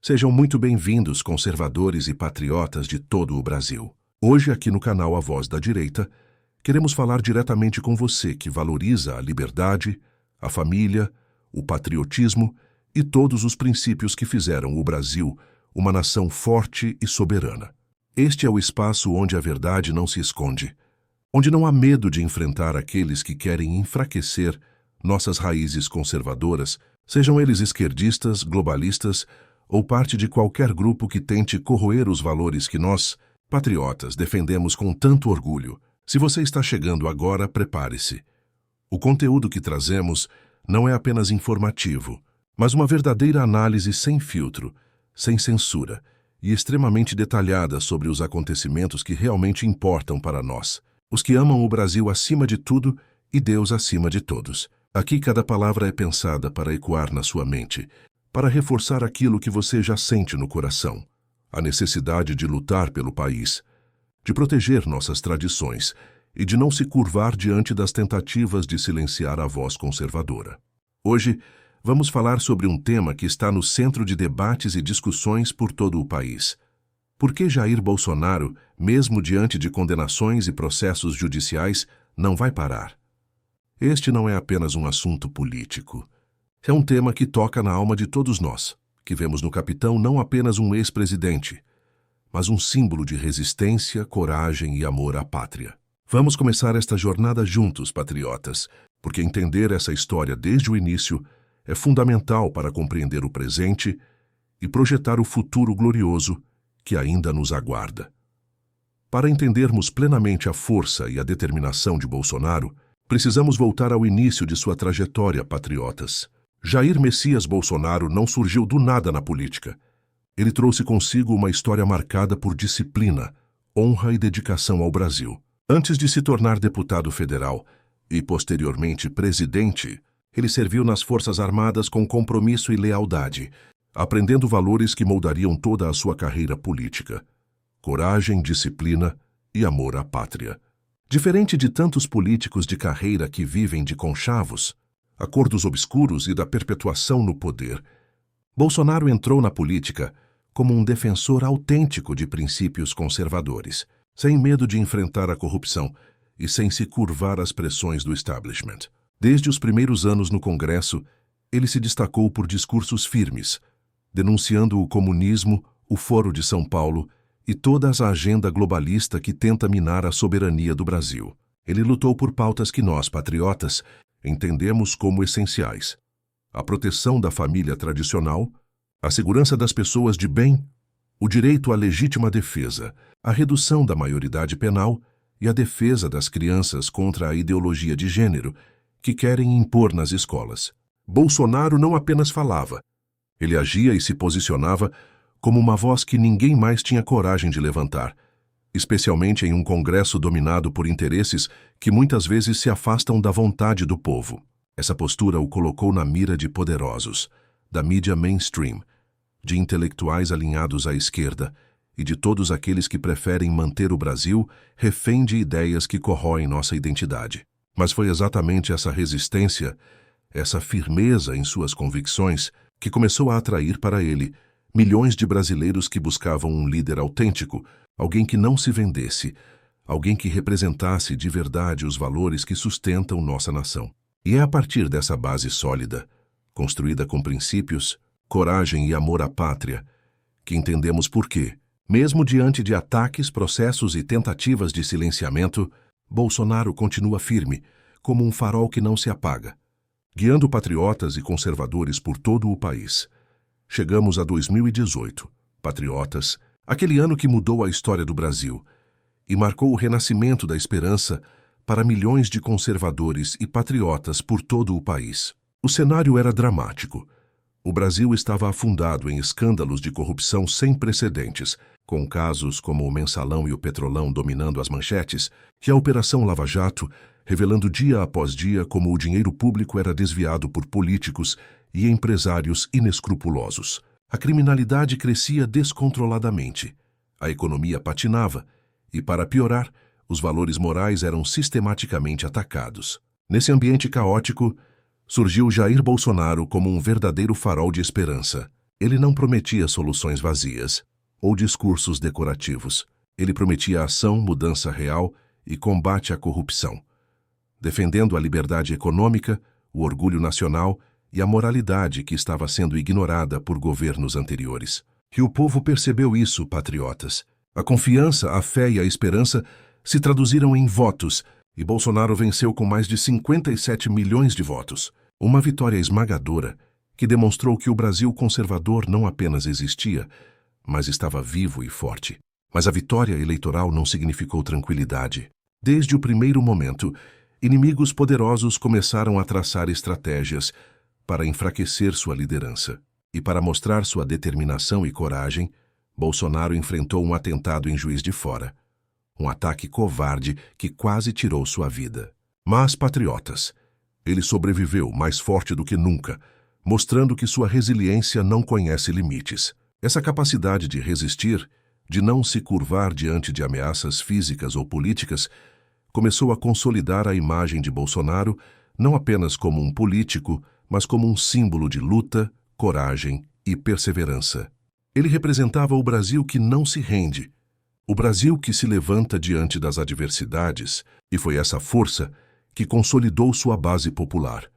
Sejam muito bem-vindos, conservadores e patriotas de todo o Brasil. Hoje, aqui no canal A Voz da Direita, queremos falar diretamente com você que valoriza a liberdade, a família, o patriotismo e todos os princípios que fizeram o Brasil uma nação forte e soberana. Este é o espaço onde a verdade não se esconde, onde não há medo de enfrentar aqueles que querem enfraquecer nossas raízes conservadoras, sejam eles esquerdistas, globalistas ou parte de qualquer grupo que tente corroer os valores que nós, patriotas, defendemos com tanto orgulho. Se você está chegando agora, prepare-se. O conteúdo que trazemos não é apenas informativo, mas uma verdadeira análise sem filtro, sem censura e extremamente detalhada sobre os acontecimentos que realmente importam para nós, os que amam o Brasil acima de tudo e Deus acima de todos. Aqui cada palavra é pensada para ecoar na sua mente, para reforçar aquilo que você já sente no coração, a necessidade de lutar pelo país, de proteger nossas tradições e de não se curvar diante das tentativas de silenciar a voz conservadora. Hoje, vamos falar sobre um tema que está no centro de debates e discussões por todo o país. Por que Jair Bolsonaro, mesmo diante de condenações e processos judiciais, não vai parar? Este não é apenas um assunto político. É um tema que toca na alma de todos nós, que vemos no capitão não apenas um ex-presidente, mas um símbolo de resistência, coragem e amor à pátria. Vamos começar esta jornada juntos, patriotas, porque entender essa história desde o início é fundamental para compreender o presente e projetar o futuro glorioso que ainda nos aguarda. Para entendermos plenamente a força e a determinação de Bolsonaro, precisamos voltar ao início de sua trajetória, patriotas. Jair Messias Bolsonaro não surgiu do nada na política. Ele trouxe consigo uma história marcada por disciplina, honra e dedicação ao Brasil. Antes de se tornar deputado federal e, posteriormente, presidente, ele serviu nas Forças Armadas com compromisso e lealdade, aprendendo valores que moldariam toda a sua carreira política: coragem, disciplina e amor à pátria. Diferente de tantos políticos de carreira que vivem de conchavos, acordos obscuros e da perpetuação no poder, Bolsonaro entrou na política como um defensor autêntico de princípios conservadores, sem medo de enfrentar a corrupção e sem se curvar às pressões do establishment. Desde os primeiros anos no Congresso, ele se destacou por discursos firmes, denunciando o comunismo, o Foro de São Paulo e toda a agenda globalista que tenta minar a soberania do Brasil. Ele lutou por pautas que nós, patriotas, entendemos como essenciais: a proteção da família tradicional, a segurança das pessoas de bem, o direito à legítima defesa, a redução da maioridade penal e a defesa das crianças contra a ideologia de gênero que querem impor nas escolas. Bolsonaro não apenas falava, ele agia e se posicionava como uma voz que ninguém mais tinha coragem de levantar, especialmente em um Congresso dominado por interesses que muitas vezes se afastam da vontade do povo. Essa postura o colocou na mira de poderosos, da mídia mainstream, de intelectuais alinhados à esquerda e de todos aqueles que preferem manter o Brasil refém de ideias que corroem nossa identidade. Mas foi exatamente essa resistência, essa firmeza em suas convicções, que começou a atrair para ele milhões de brasileiros que buscavam um líder autêntico, alguém que não se vendesse, alguém que representasse de verdade os valores que sustentam nossa nação. E é a partir dessa base sólida, construída com princípios, coragem e amor à pátria, que entendemos por que, mesmo diante de ataques, processos e tentativas de silenciamento, Bolsonaro continua firme, como um farol que não se apaga, guiando patriotas e conservadores por todo o país. Chegamos a 2018, patriotas, aquele ano que mudou a história do Brasil e marcou o renascimento da esperança para milhões de conservadores e patriotas por todo o país. O cenário era dramático. O Brasil estava afundado em escândalos de corrupção sem precedentes, com casos como o Mensalão e o Petrolão dominando as manchetes, e a Operação Lava Jato revelando dia após dia como o dinheiro público era desviado por políticos e empresários inescrupulosos. A criminalidade crescia descontroladamente, a economia patinava e, para piorar, os valores morais eram sistematicamente atacados. Nesse ambiente caótico, surgiu Jair Bolsonaro como um verdadeiro farol de esperança. Ele não prometia soluções vazias ou discursos decorativos. Ele prometia ação, mudança real e combate à corrupção, defendendo a liberdade econômica, o orgulho nacional e a moralidade que estava sendo ignorada por governos anteriores. E o povo percebeu isso, patriotas. A confiança, a fé e a esperança se traduziram em votos, e Bolsonaro venceu com mais de 57 milhões de votos. Uma vitória esmagadora que demonstrou que o Brasil conservador não apenas existia, mas estava vivo e forte. Mas a vitória eleitoral não significou tranquilidade. Desde o primeiro momento, inimigos poderosos começaram a traçar estratégias para enfraquecer sua liderança. E para mostrar sua determinação e coragem, Bolsonaro enfrentou um atentado em Juiz de Fora. Um ataque covarde que quase tirou sua vida. Mas, patriotas, ele sobreviveu mais forte do que nunca, mostrando que sua resiliência não conhece limites. Essa capacidade de resistir, de não se curvar diante de ameaças físicas ou políticas, começou a consolidar a imagem de Bolsonaro não apenas como um político, mas como um símbolo de luta, coragem e perseverança. Ele representava o Brasil que não se rende, o Brasil que se levanta diante das adversidades, e foi essa força que consolidou sua base popular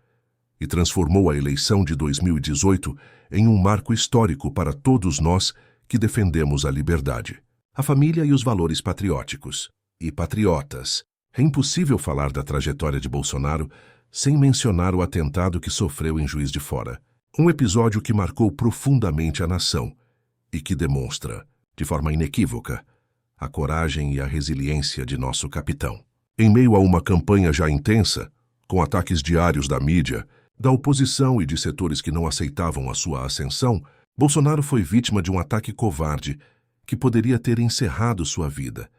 e transformou a eleição de 2018 em um marco histórico para todos nós que defendemos a liberdade, a família e os valores patrióticos. E patriotas, é impossível falar da trajetória de Bolsonaro sem mencionar o atentado que sofreu em Juiz de Fora. Um episódio que marcou profundamente a nação e que demonstra, de forma inequívoca, a coragem e a resiliência de nosso capitão. Em meio a uma campanha já intensa, com ataques diários da mídia, da oposição e de setores que não aceitavam a sua ascensão, Bolsonaro foi vítima de um ataque covarde que poderia ter encerrado sua vida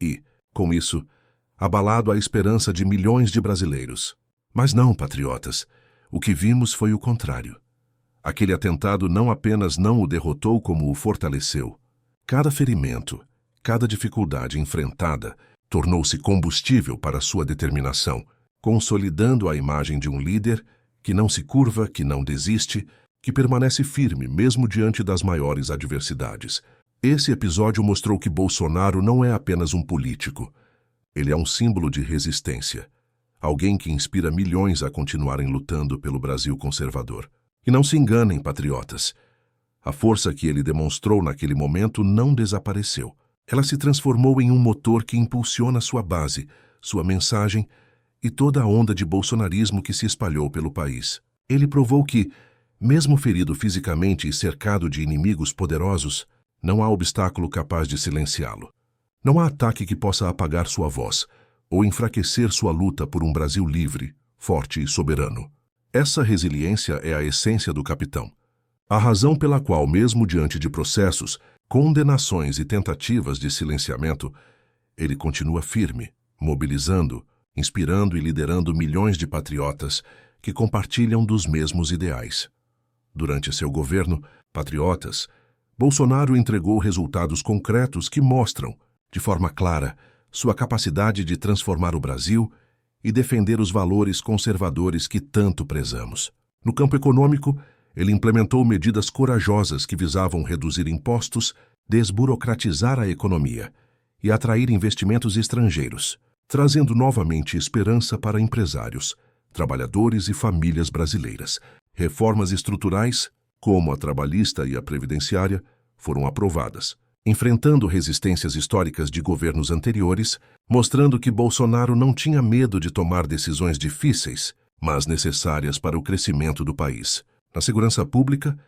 e, com isso, abalado a esperança de milhões de brasileiros. Mas não, patriotas, o que vimos foi o contrário. Aquele atentado não apenas não o derrotou, como o fortaleceu. Cada ferimento, cada dificuldade enfrentada tornou-se combustível para sua determinação, consolidando a imagem de um líder que não se curva, que não desiste, que permanece firme mesmo diante das maiores adversidades. Esse episódio mostrou que Bolsonaro não é apenas um político. Ele é um símbolo de resistência. Alguém que inspira milhões a continuarem lutando pelo Brasil conservador. E não se enganem, patriotas. A força que ele demonstrou naquele momento não desapareceu. Ela se transformou em um motor que impulsiona sua base, sua mensagem e toda a onda de bolsonarismo que se espalhou pelo país. Ele provou que, mesmo ferido fisicamente e cercado de inimigos poderosos, não há obstáculo capaz de silenciá-lo. Não há ataque que possa apagar sua voz ou enfraquecer sua luta por um Brasil livre, forte e soberano. Essa resiliência é a essência do capitão. A razão pela qual, mesmo diante de processos, condenações e tentativas de silenciamento, ele continua firme, mobilizando, inspirando e liderando milhões de patriotas que compartilham dos mesmos ideais. Durante seu governo, patriotas, Bolsonaro entregou resultados concretos que mostram, de forma clara, sua capacidade de transformar o Brasil e defender os valores conservadores que tanto prezamos. No campo econômico, ele implementou medidas corajosas que visavam reduzir impostos, desburocratizar a economia e atrair investimentos estrangeiros, trazendo novamente esperança para empresários, trabalhadores e famílias brasileiras. Reformas estruturais, como a trabalhista e a previdenciária, foram aprovadas, enfrentando resistências históricas de governos anteriores, mostrando que Bolsonaro não tinha medo de tomar decisões difíceis, mas necessárias para o crescimento do país. Na segurança pública,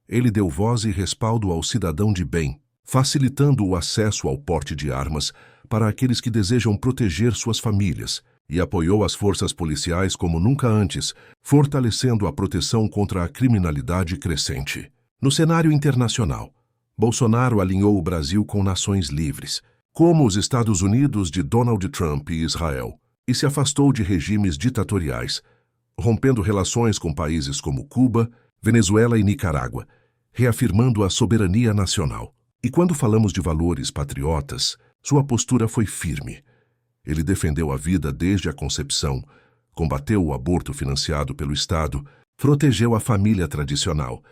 ele deu voz e respaldo ao cidadão de bem, facilitando o acesso ao porte de armas para aqueles que desejam proteger suas famílias, e apoiou as forças policiais como nunca antes, fortalecendo a proteção contra a criminalidade crescente. No cenário internacional, Bolsonaro alinhou o Brasil com nações livres, como os Estados Unidos de Donald Trump e Israel, e se afastou de regimes ditatoriais, rompendo relações com países como Cuba, Venezuela e Nicarágua, reafirmando a soberania nacional. E quando falamos de valores patriotas, sua postura foi firme. Ele defendeu a vida desde a concepção, combateu o aborto financiado pelo Estado, protegeu a família tradicional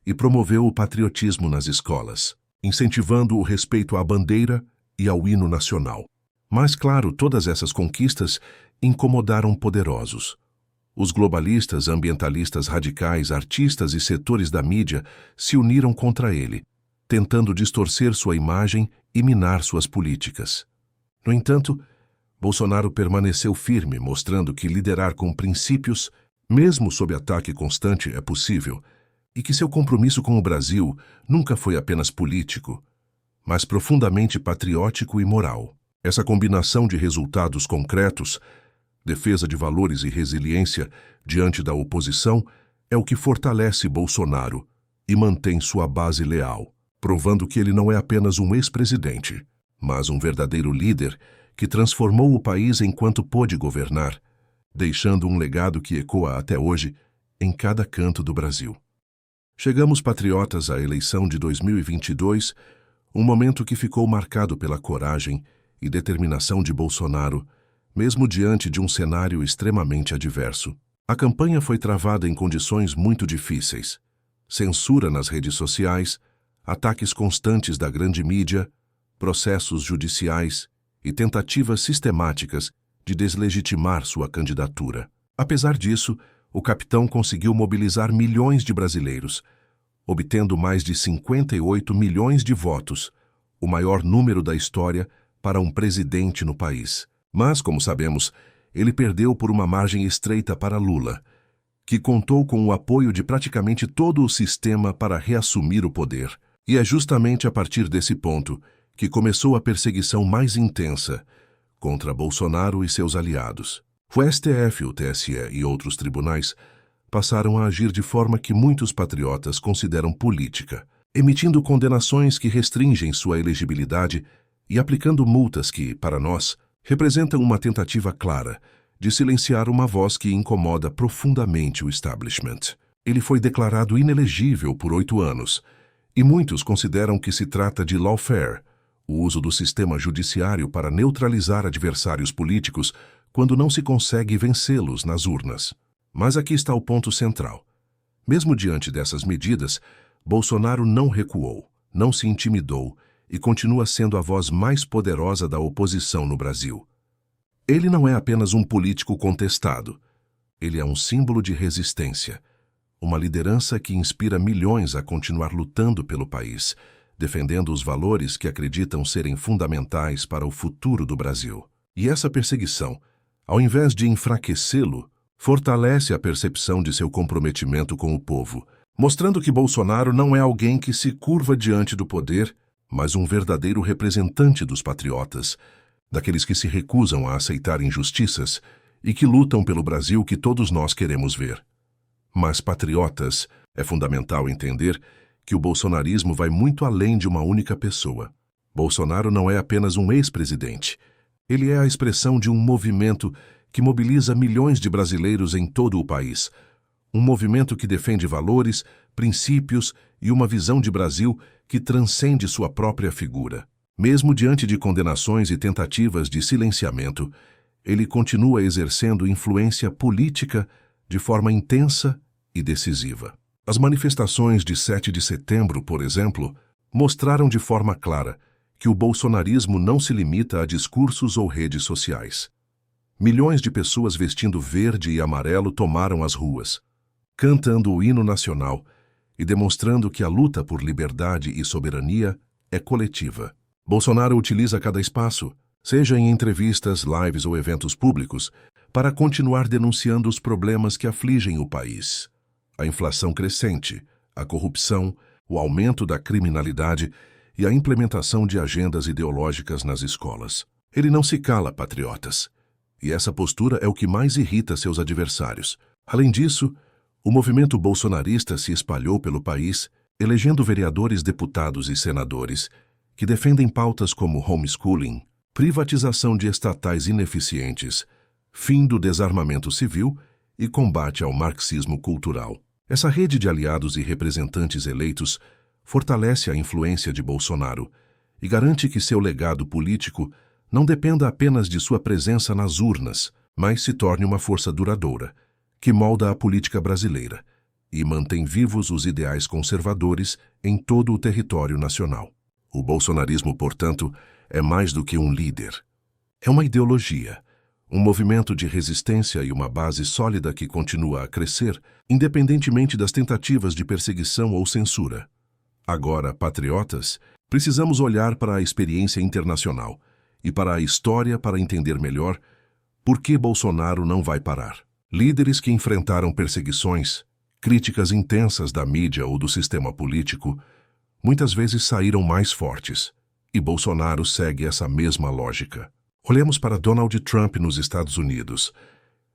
e promoveu o patriotismo nas escolas, incentivando o respeito à bandeira e ao hino nacional. Mas, claro, todas essas conquistas incomodaram poderosos. Os globalistas, ambientalistas radicais, artistas e setores da mídia se uniram contra ele, tentando distorcer sua imagem e minar suas políticas. No entanto, Bolsonaro permaneceu firme, mostrando que liderar com princípios, mesmo sob ataque constante, é possível, e que seu compromisso com o Brasil nunca foi apenas político, mas profundamente patriótico e moral. Essa combinação de resultados concretos, defesa de valores e resiliência diante da oposição, é o que fortalece Bolsonaro e mantém sua base leal, provando que ele não é apenas um ex-presidente, mas um verdadeiro líder que transformou o país enquanto pôde governar, deixando um legado que ecoa até hoje em cada canto do Brasil. Chegamos, patriotas, à eleição de 2022, um momento que ficou marcado pela coragem e determinação de Bolsonaro, mesmo diante de um cenário extremamente adverso. A campanha foi travada em condições muito difíceis. Censura nas redes sociais, ataques constantes da grande mídia, processos judiciais e tentativas sistemáticas de deslegitimar sua candidatura. Apesar disso, o capitão conseguiu mobilizar milhões de brasileiros, obtendo mais de 58 milhões de votos, o maior número da história para um presidente no país. Mas, como sabemos, ele perdeu por uma margem estreita para Lula, que contou com o apoio de praticamente todo o sistema para reassumir o poder. E é justamente a partir desse ponto que começou a perseguição mais intensa contra Bolsonaro e seus aliados. O STF, o TSE e outros tribunais passaram a agir de forma que muitos patriotas consideram política, emitindo condenações que restringem sua elegibilidade e aplicando multas que, para nós, representam uma tentativa clara de silenciar uma voz que incomoda profundamente o establishment. Ele foi declarado inelegível por 8 anos, e muitos consideram que se trata de lawfare, o uso do sistema judiciário para neutralizar adversários políticos quando não se consegue vencê-los nas urnas. Mas aqui está o ponto central. Mesmo diante dessas medidas, Bolsonaro não recuou, não se intimidou e continua sendo a voz mais poderosa da oposição no Brasil. Ele não é apenas um político contestado. Ele é um símbolo de resistência, uma liderança que inspira milhões a continuar lutando pelo país, defendendo os valores que acreditam serem fundamentais para o futuro do Brasil. E essa perseguição, ao invés de enfraquecê-lo, fortalece a percepção de seu comprometimento com o povo, mostrando que Bolsonaro não é alguém que se curva diante do poder, mas um verdadeiro representante dos patriotas, daqueles que se recusam a aceitar injustiças e que lutam pelo Brasil que todos nós queremos ver. Mas, patriotas, é fundamental entender que o bolsonarismo vai muito além de uma única pessoa. Bolsonaro não é apenas um ex-presidente. Ele é a expressão de um movimento que mobiliza milhões de brasileiros em todo o país. Um movimento que defende valores, princípios e uma visão de Brasil que transcende sua própria figura. Mesmo diante de condenações e tentativas de silenciamento, ele continua exercendo influência política de forma intensa e decisiva. As manifestações de 7 de setembro, por exemplo, mostraram de forma clara que o bolsonarismo não se limita a discursos ou redes sociais. Milhões de pessoas vestindo verde e amarelo tomaram as ruas, cantando o hino nacional e demonstrando que a luta por liberdade e soberania é coletiva. Bolsonaro utiliza cada espaço, seja em entrevistas, lives ou eventos públicos, para continuar denunciando os problemas que afligem o país. A inflação crescente, a corrupção, o aumento da criminalidade e a implementação de agendas ideológicas nas escolas. Ele não se cala, patriotas. E essa postura é o que mais irrita seus adversários. Além disso, o movimento bolsonarista se espalhou pelo país, elegendo vereadores, deputados e senadores que defendem pautas como homeschooling, privatização de estatais ineficientes, fim do desarmamento civil e combate ao marxismo cultural. Essa rede de aliados e representantes eleitos fortalece a influência de Bolsonaro e garante que seu legado político não dependa apenas de sua presença nas urnas, mas se torne uma força duradoura, que molda a política brasileira e mantém vivos os ideais conservadores em todo o território nacional. O bolsonarismo, portanto, é mais do que um líder. É uma ideologia, um movimento de resistência e uma base sólida que continua a crescer, independentemente das tentativas de perseguição ou censura. Agora, patriotas, precisamos olhar para a experiência internacional e para a história para entender melhor por que Bolsonaro não vai parar. Líderes que enfrentaram perseguições, críticas intensas da mídia ou do sistema político, muitas vezes saíram mais fortes, e Bolsonaro segue essa mesma lógica. Olhemos para Donald Trump nos Estados Unidos.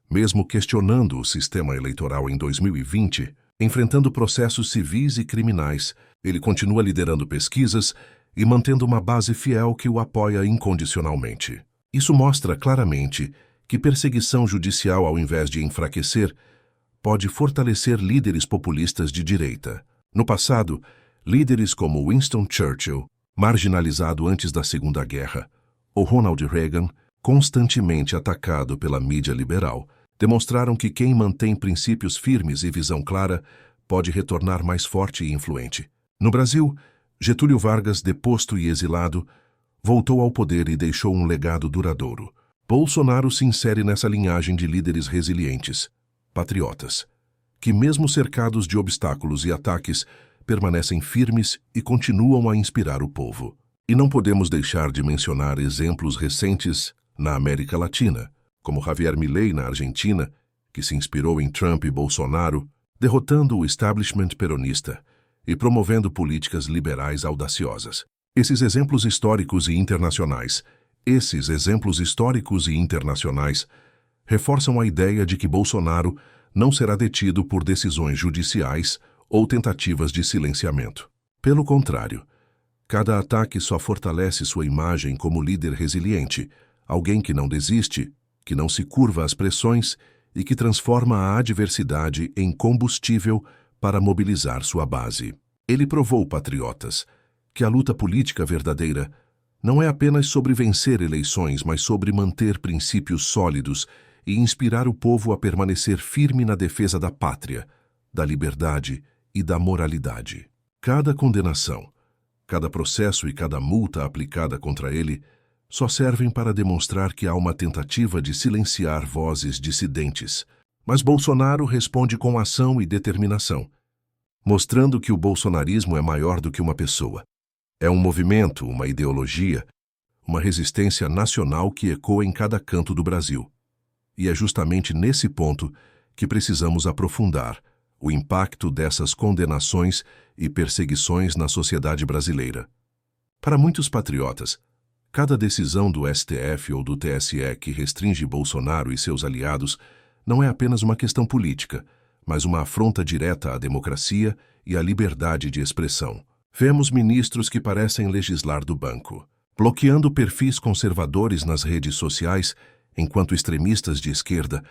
Mesmo questionando o sistema eleitoral em 2020, enfrentando processos civis e criminais, ele continua liderando pesquisas e mantendo uma base fiel que o apoia incondicionalmente. Isso mostra claramente que perseguição judicial, ao invés de enfraquecer, pode fortalecer líderes populistas de direita. No passado, líderes como Winston Churchill, marginalizado antes da Segunda Guerra, ou Ronald Reagan, constantemente atacado pela mídia liberal, demonstraram que quem mantém princípios firmes e visão clara pode retornar mais forte e influente. No Brasil, Getúlio Vargas, deposto e exilado, voltou ao poder e deixou um legado duradouro. Bolsonaro se insere nessa linhagem de líderes resilientes, patriotas, que mesmo cercados de obstáculos e ataques, permanecem firmes e continuam a inspirar o povo. E não podemos deixar de mencionar exemplos recentes na América Latina, como Javier Milei na Argentina, que se inspirou em Trump e Bolsonaro, derrotando o establishment peronista e promovendo políticas liberais audaciosas. Esses exemplos históricos e internacionais reforçam a ideia de que Bolsonaro não será detido por decisões judiciais ou tentativas de silenciamento. Pelo contrário, cada ataque só fortalece sua imagem como líder resiliente, alguém que não desiste, que não se curva às pressões e que transforma a adversidade em combustível para mobilizar sua base. Ele provou, patriotas, que a luta política verdadeira não é apenas sobre vencer eleições, mas sobre manter princípios sólidos e inspirar o povo a permanecer firme na defesa da pátria, da liberdade e da moralidade. Cada condenação, cada processo e cada multa aplicada contra ele só servem para demonstrar que há uma tentativa de silenciar vozes dissidentes. Mas Bolsonaro responde com ação e determinação, mostrando que o bolsonarismo é maior do que uma pessoa. É um movimento, uma ideologia, uma resistência nacional que ecoa em cada canto do Brasil. E é justamente nesse ponto que precisamos aprofundar o impacto dessas condenações e perseguições na sociedade brasileira. Para muitos patriotas, cada decisão do STF ou do TSE que restringe Bolsonaro e seus aliados não é apenas uma questão política, mas uma afronta direta à democracia e à liberdade de expressão. Vemos ministros que parecem legislar do banco, bloqueando perfis conservadores nas redes sociais, enquanto extremistas de esquerda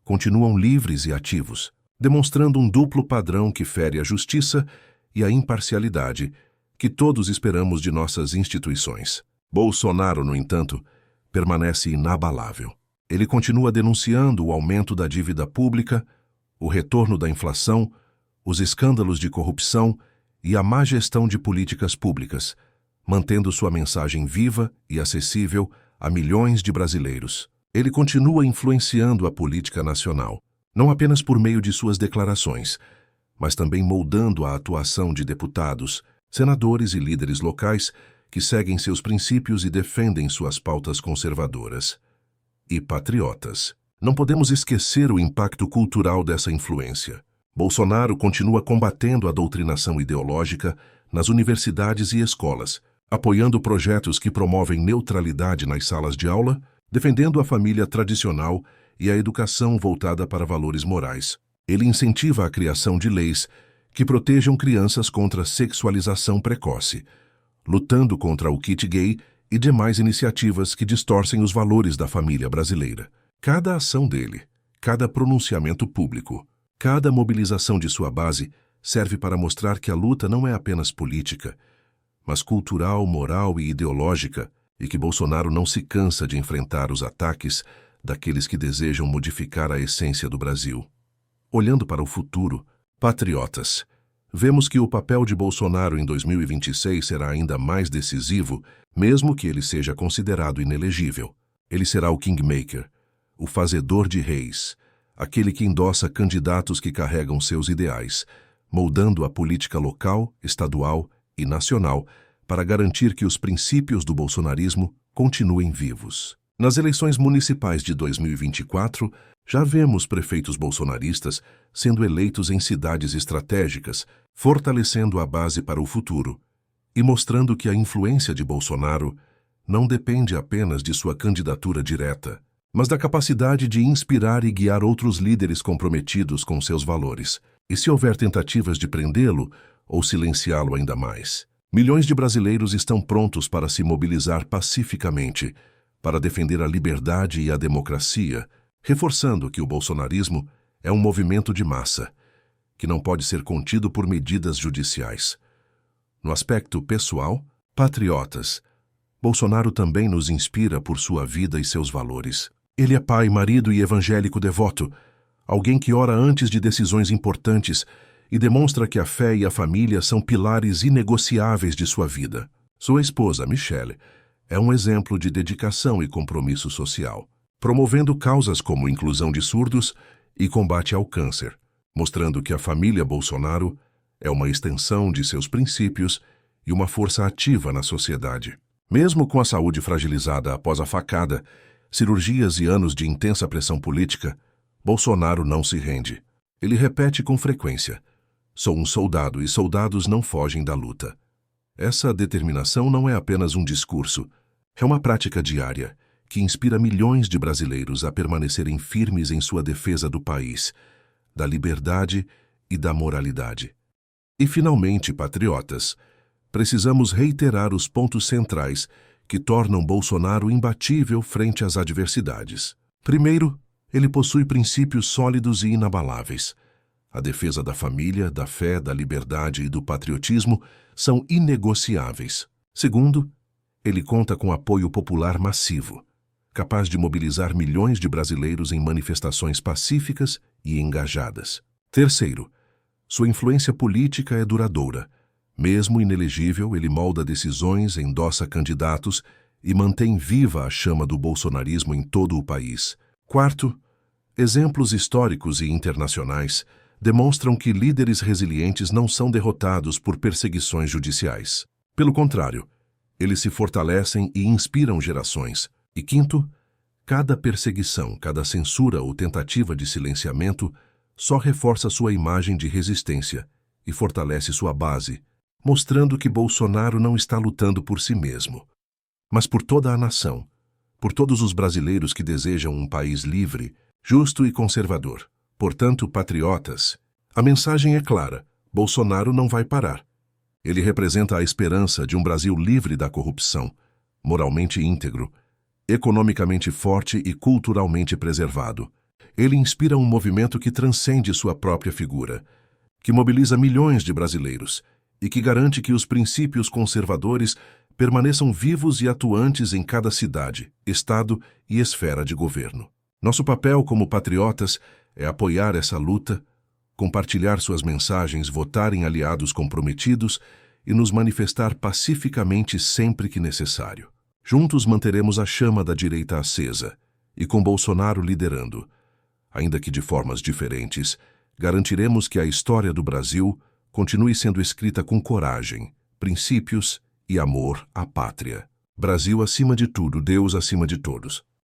continuam livres e ativos, demonstrando um duplo padrão que fere a justiça e a imparcialidade que todos esperamos de nossas instituições. Bolsonaro, no entanto, permanece inabalável. Ele continua denunciando o aumento da dívida pública, o retorno da inflação, os escândalos de corrupção e a má gestão de políticas públicas, mantendo sua mensagem viva e acessível a milhões de brasileiros. Ele continua influenciando a política nacional, não apenas por meio de suas declarações, mas também moldando a atuação de deputados, senadores e líderes locais que seguem seus princípios e defendem suas pautas conservadoras. E patriotas, não podemos esquecer o impacto cultural dessa influência. Bolsonaro continua combatendo a doutrinação ideológica nas universidades e escolas, apoiando projetos que promovem neutralidade nas salas de aula, defendendo a família tradicional e a educação voltada para valores morais. Ele incentiva a criação de leis que protejam crianças contra sexualização precoce, lutando contra o kit gay e demais iniciativas que distorcem os valores da família brasileira. Cada ação dele, cada pronunciamento público, cada mobilização de sua base serve para mostrar que a luta não é apenas política, mas cultural, moral e ideológica, e que Bolsonaro não se cansa de enfrentar os ataques daqueles que desejam modificar a essência do Brasil. Olhando para o futuro, Patriotas, vemos que o papel de Bolsonaro em 2026 será ainda mais decisivo, mesmo que ele seja considerado inelegível. Ele será o kingmaker, o fazedor de reis, aquele que endossa candidatos que carregam seus ideais, moldando a política local, estadual e nacional para garantir que os princípios do bolsonarismo continuem vivos. Nas eleições municipais de 2024, já vemos prefeitos bolsonaristas sendo eleitos em cidades estratégicas, fortalecendo a base para o futuro e mostrando que a influência de Bolsonaro não depende apenas de sua candidatura direta, mas da capacidade de inspirar e guiar outros líderes comprometidos com seus valores. E se houver tentativas de prendê-lo ou silenciá-lo ainda mais? Milhões de brasileiros estão prontos para se mobilizar pacificamente para defender a liberdade e a democracia, reforçando que o bolsonarismo é um movimento de massa, que não pode ser contido por medidas judiciais. No aspecto pessoal, patriotas, Bolsonaro também nos inspira por sua vida e seus valores. Ele é pai, marido e evangélico devoto, alguém que ora antes de decisões importantes e demonstra que a fé e a família são pilares inegociáveis de sua vida. Sua esposa, Michele, é um exemplo de dedicação e compromisso social, promovendo causas como inclusão de surdos e combate ao câncer, mostrando que a família Bolsonaro é uma extensão de seus princípios e uma força ativa na sociedade. Mesmo com a saúde fragilizada após a facada, cirurgias e anos de intensa pressão política, Bolsonaro não se rende. Ele repete com frequência: "Sou um soldado e soldados não fogem da luta." Essa determinação não é apenas um discurso, é uma prática diária que inspira milhões de brasileiros a permanecerem firmes em sua defesa do país, da liberdade e da moralidade. E, finalmente, patriotas, precisamos reiterar os pontos centrais que tornam Bolsonaro imbatível frente às adversidades. Primeiro, ele possui princípios sólidos e inabaláveis. A defesa da família, da fé, da liberdade e do patriotismo são inegociáveis. Segundo, ele conta com apoio popular massivo, capaz de mobilizar milhões de brasileiros em manifestações pacíficas e engajadas. Terceiro, sua influência política é duradoura. Mesmo inelegível, ele molda decisões, endossa candidatos e mantém viva a chama do bolsonarismo em todo o país. Quarto, exemplos históricos e internacionais demonstram que líderes resilientes não são derrotados por perseguições judiciais. Pelo contrário, eles se fortalecem e inspiram gerações. E quinto, cada perseguição, cada censura ou tentativa de silenciamento só reforça sua imagem de resistência e fortalece sua base, mostrando que Bolsonaro não está lutando por si mesmo, mas por toda a nação, por todos os brasileiros que desejam um país livre, justo e conservador. Portanto, patriotas, a mensagem é clara: Bolsonaro não vai parar. Ele representa a esperança de um Brasil livre da corrupção, moralmente íntegro, economicamente forte e culturalmente preservado. Ele inspira um movimento que transcende sua própria figura, que mobiliza milhões de brasileiros e que garante que os princípios conservadores permaneçam vivos e atuantes em cada cidade, estado e esfera de governo. Nosso papel como patriotas é apoiar essa luta, compartilhar suas mensagens, votar em aliados comprometidos e nos manifestar pacificamente sempre que necessário. Juntos manteremos a chama da direita acesa e, com Bolsonaro liderando, ainda que de formas diferentes, garantiremos que a história do Brasil continue sendo escrita com coragem, princípios e amor à pátria. Brasil acima de tudo, Deus acima de todos.